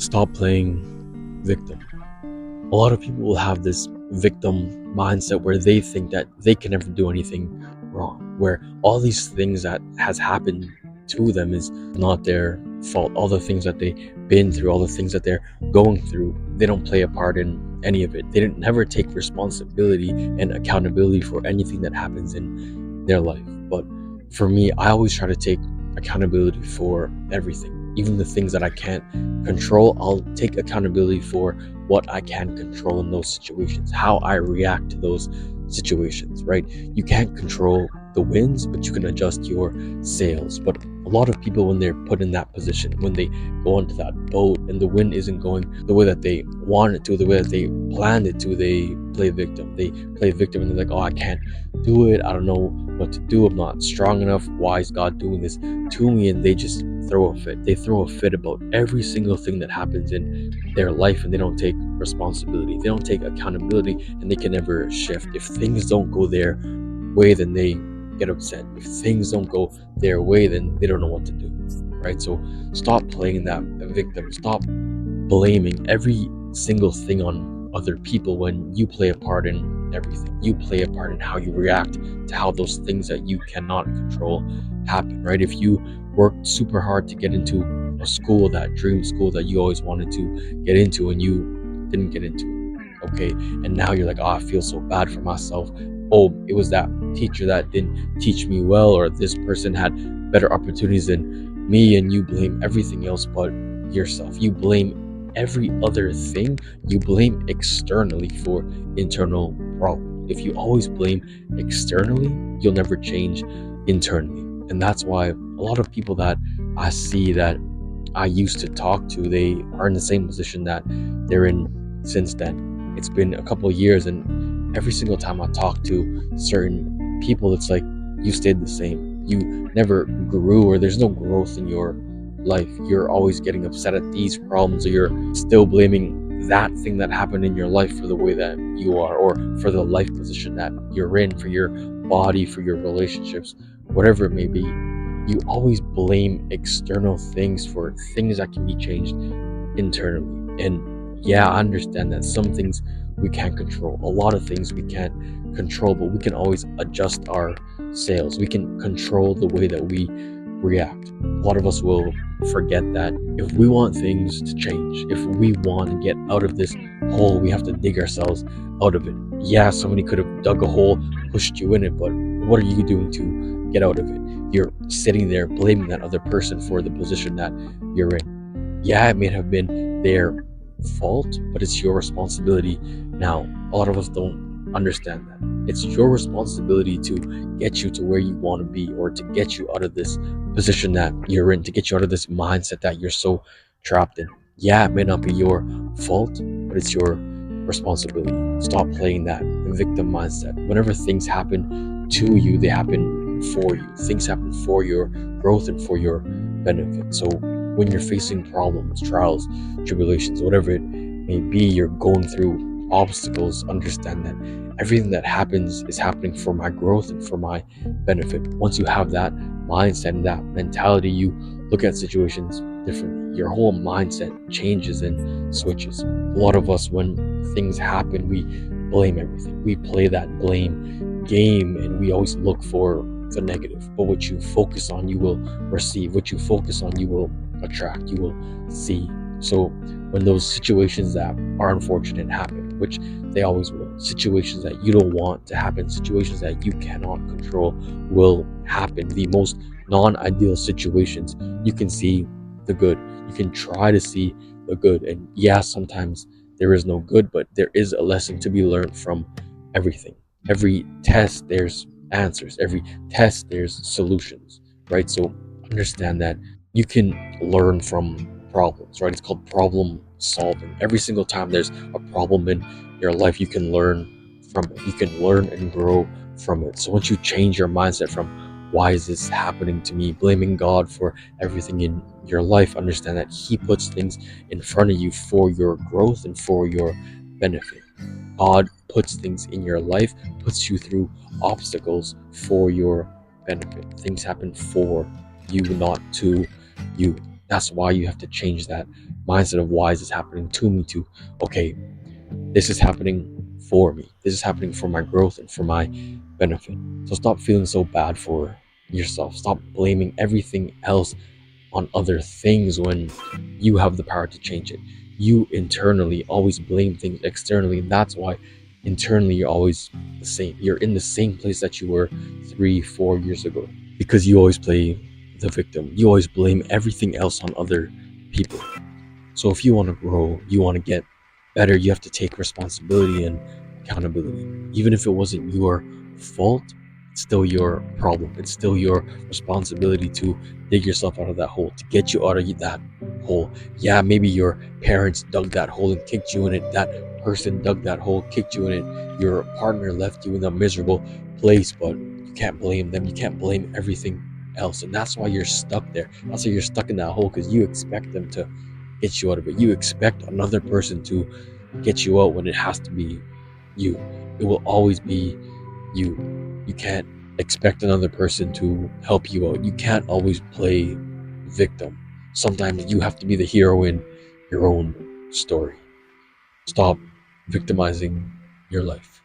Stop playing victim. A lot of people will have this victim mindset where they think that they can never do anything wrong, where all these things that has happened to them is not their fault. All the things that they've been through, all the things that they're going through, they don't play a part in any of it. They didn't never take responsibility and accountability for anything that happens in their life. But for me, I always try to take accountability for everything, even the things that I can't control. I'll take accountability for what I can control in those situations, how I react to those situations, right? You can't control the winds, but you can adjust your sails. But a lot of people, when they're put in that position, when they go onto that boat and the wind isn't going the way that they want it to, the way that they planned it to, they play victim. They play victim and they're like, oh, I can't do it. I don't know what to do. I'm not strong enough. Why is God doing this to me? And they just throw a fit. They throw a fit about every single thing that happens in their life, and they don't take responsibility. They don't take accountability, and they can never shift. If things don't go their way, then they get upset. If things don't go their way, then they don't know what to do, right? So stop playing that victim. Stop blaming every single thing on other people when you play a part in everything. You play a part in how you react to how those things that you cannot control happen, right? If you worked super hard to get into a school, that dream school that you always wanted to get into, and you didn't get into it, okay? And now you're like, oh, I feel so bad for myself. Oh, it was that teacher that didn't teach me well, or this person had better opportunities than me, and you blame everything else but yourself. You blame every other thing. You blame externally for internal problems. If you always blame externally, you'll never change internally. And that's why a lot of people that I see that I used to talk to, they are in the same position that they're in since then. It's been a couple of years, and every single time I talk to certain people, it's like you stayed the same. You never grew, or there's no growth in your life. You're always getting upset at these problems, or you're still blaming that thing that happened in your life for the way that you are, or for the life position that you're in, for your body, for your relationships, whatever it may be. You always blame external things for things that can be changed internally. And yeah, I understand that some things we can't control, a lot of things we can't control, but we can always adjust our sails. We can control the way that we react. A lot of us will forget that if we want things to change, if we want to get out of this hole, we have to dig ourselves out of it. Yeah, somebody could have dug a hole, pushed you in it, but what are you doing to get out of it? You're sitting there blaming that other person for the position that you're in. Yeah, it may have been their fault, but it's your responsibility now. A lot of us don't understand that. It's your responsibility to get you to where you want to be, or to get you out of this position that you're in, to get you out of this mindset that you're so trapped in. Yeah, it may not be your fault, but it's your responsibility. Stop playing that victim mindset. Whenever things happen to you, they happen for you. Things happen for your growth and for your benefit. So when you're facing problems, trials, tribulations, whatever it may be, you're going through obstacles, understand that everything that happens is happening for my growth and for my benefit. Once you have that mindset and that mentality, you look at situations differently. Your whole mindset changes and switches. A lot of us, when things happen, we blame everything. We play that blame game, and we always look for the negative. But what you focus on, you will receive. What you focus on, you will attract. You will see. So when those situations that are unfortunate happen, which they always will, situations that you don't want to happen, situations that you cannot control will happen. The most non-ideal situations, you can see the good. You can try to see the good. And yeah, sometimes there is no good, but there is a lesson to be learned from everything. Every test, there's answers. Every test, there's solutions, right? So understand that you can learn from problems, right? It's called problem solving. Every single time there's a problem in your life, you can learn from it. You can learn and grow from it. So once you change your mindset from why is this happening to me, blaming God for everything in your life, understand that He puts things in front of you for your growth and for your benefit. God puts things in your life, puts you through obstacles for your benefit. Things happen for you, not to you. That's why you have to change that mindset of why is this happening to me to, okay, this is happening for me. This is happening for my growth and for my benefit. So stop feeling so bad for yourself. Stop blaming everything else on other things when you have the power to change it. You internally always blame things externally, and that's why internally you're always the same. You're in the same place that you were 3, 4 years ago because you always play the victim. You always blame everything else on other people. So if you want to grow, you want to get better, you have to take responsibility and accountability. Even if it wasn't your fault, it's still your problem. It's still your responsibility to dig yourself out of that hole, to get you out of that hole. Yeah, maybe your parents dug that hole and kicked you in it. That person dug that hole, kicked you in it. Your partner left you in a miserable place, but you can't blame them. You can't blame everything else. And that's why you're stuck there. That's why you're stuck in that hole because you expect them to get you out of it. You expect another person to get you out when it has to be you. It will always be you. You can't expect another person to help you out. You can't always play victim. Sometimes you have to be the hero in your own story. Stop victimizing your life.